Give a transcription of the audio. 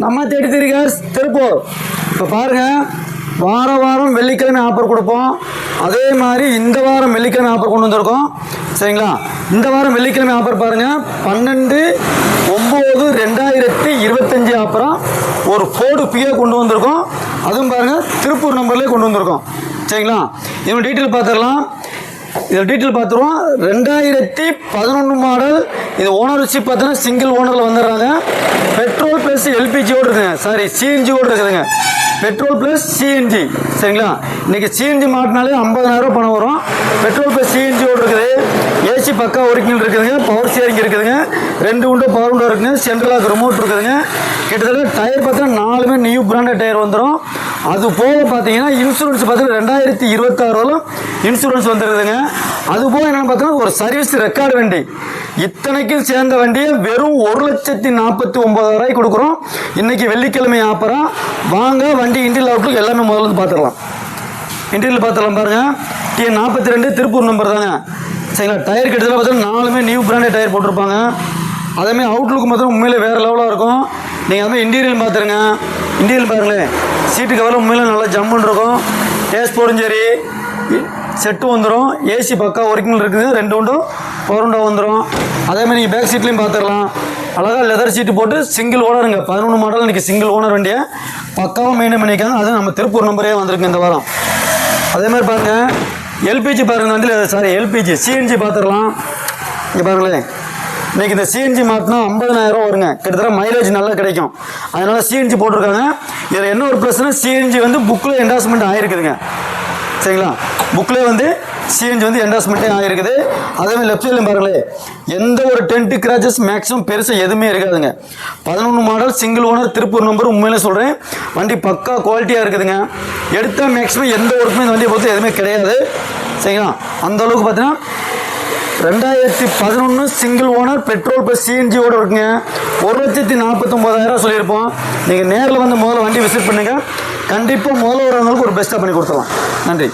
நம்ம தேடி தெரியுங்க திருப்பூர். இப்போ பாருங்கள், வாரம் வெள்ளிக்கிழமை ஆஃபர் கொடுப்போம். அதே மாதிரி இந்த வாரம் வெள்ளிக்கிழமை ஆஃபர் கொண்டு வந்திருக்கோம். சரிங்களா? இந்த வாரம் வெள்ளிக்கிழமை ஆஃபர் பாருங்கள், 12/9/2025 ஆஃபராக ஒரு ஃபோர்டு பிஏ கொண்டு வந்திருக்கோம். அதுவும் பாருங்கள் திருப்பூர் நம்பர்லேயே கொண்டு வந்திருக்கோம். சரிங்களா? இவங்க டீட்டெயில் பார்த்துடலாம். இதில் டீட்டெயில் பார்த்துருவோம். 2011 மாடல். இது ஓனர்ஷிப் பார்த்தீங்கன்னா சிங்கிள் ஓனரில் வந்துடுறாங்க. பெட்ரோல் ப்ளஸ் எல்பிஜியோடு இருக்குங்க. சாரி, சிஎன்ஜியோடு இருக்குதுங்க. Petrol plus CNG. சரிங்களா? இன்றைக்கி சிஎன்ஜி மாட்டினாலே 50,000 பணம் வரும். பெட்ரோல் ப்ளஸ் சிஎன்ஜியோடு இருக்குது. ஏசி பக்கா ஒரிஜினல் இருக்குதுங்க. பவர் ஸ்டியரிங் இருக்குதுங்க. 2 விண்டோ பவர் விண்டோ இருக்குதுங்க. சென்ட்ரலாக ரிமோட் இருக்குதுங்க. கிட்டத்தட்ட டயர் பார்த்தீங்கன்னா 4மே நியூ பிராண்டட் டயர் வந்துடும். அது போக பார்த்தீங்கன்னா இன்சூரன்ஸ் பார்த்தீங்கன்னா 2026 இன்சூரன்ஸ் வந்துடுதுங்க. அது போக என்னென்னு பார்த்தீங்கன்னா ஒரு சர்வீஸ் ரெக்கார்டு வண்டி. இத்தனைக்கும் சேர்ந்த வண்டியை வெறும் 1,49,000 கொடுக்குறோம். இன்றைக்கி வெள்ளிக்கிழமை ஆஃபராக. வாங்க வண்டி இன்டீரியல் அவுட்லுக் எல்லாமே முதல்ல பார்த்துடலாம். இன்டீரியல் பார்த்துடலாம் பாருங்கள். T42 திருப்பூர் நம்பர் தாங்க. சரிங்களா? டயர் கிட்டத்தட்ட பார்த்தீங்கன்னா 4மே நியூ பிராண்டட் டயர் போட்டிருப்பாங்க. அதேமாதிரி அவுட்லுக் பார்த்தீங்கன்னா உண்மையிலே வேறு லெவலாக இருக்கும். நீங்கள் அதுமாதிரி இன்டீரியல் பார்த்துருங்க. இன்டீரியல் பாருங்களேன், சீட்டு கவலை உண்மையிலே நல்லா ஜம்முன்னு இருக்கும். டேஷ்போர்டும் சரி, செட்டு வந்துடும். ஏசி பக்கா ஒரிஜினல் இருக்குது. 2 விண்டோ பவர் விண்டோ வந்துடும். அதேமாதிரி நீங்கள் பேக் சீட்லேயும் பார்த்துடலாம். அழகாக லெதர் சீட்டு போட்டு சிங்கிள் ஓனருங்க. 11 மாடல் இன்றைக்கி சிங்கிள் ஓனர் வண்டியை பக்காவாக மெயின்டைன் பண்ணியிருக்காங்க. அது நம்ம திருப்பூர் நம்பரே வந்திருக்கு இந்த வாரம். அதேமாதிரி பாருங்கள், எல்பிஜி பாருங்கள் வண்டியில். சாரி, எல்பிஜி சிஎன்ஜி பார்த்துடலாம். இங்கே பாருங்களேன், இன்றைக்கி இந்த சிஎன்ஜி மாற்றினா 50,000 வருங்க. கிட்டத்தட்ட மைலேஜ் நல்லா கிடைக்கும். அதனால் சிஎன்ஜி போட்டிருக்காங்க. இதில் என்ன ஒரு ப்ளஸ்னால் சிஎன்ஜி வந்து புக்கில் என்டாஸ்மெண்ட் ஆகிருக்குதுங்க. சரிங்களா? புக்கில் வந்து சிஎன்ஜி வந்து என்டாஸ்மெண்ட்டே ஆகிருக்குது. அதேமாதிரி லெஃப்ட் சைட்லையும் பாருங்களேன், எந்த ஒரு டென்ட் கிராச்சஸ் மேக்ஸிமம் பெருசாக எதுவுமே இருக்காதுங்க. 11 model single owner Tiruppur number. உண்மையிலே சொல்கிறேன், வண்டி பக்கா குவாலிட்டியாக இருக்குதுங்க. எடுத்தால் மேக்ஸிமம் எந்த ஒர்க்குமே இந்த வண்டியை பொறுத்து எதுவுமே கிடையாது. சரிங்களா? அந்தளவுக்கு பார்த்தீங்கன்னா 2011 சிங்கிள் ஓனர் பெட்ரோல் ப்ளஸ் சிஎன்ஜியோடு இருக்குங்க. 1,49,000 சொல்லியிருப்போம். நீங்கள் நேரில் வந்து முதல்ல வண்டி விசிட் பண்ணுங்கள். கண்டிப்பாக முதல்ல வரவங்களுக்கு ஒரு பெஸ்ட்டாக பண்ணி கொடுத்துடலாம். நன்றி.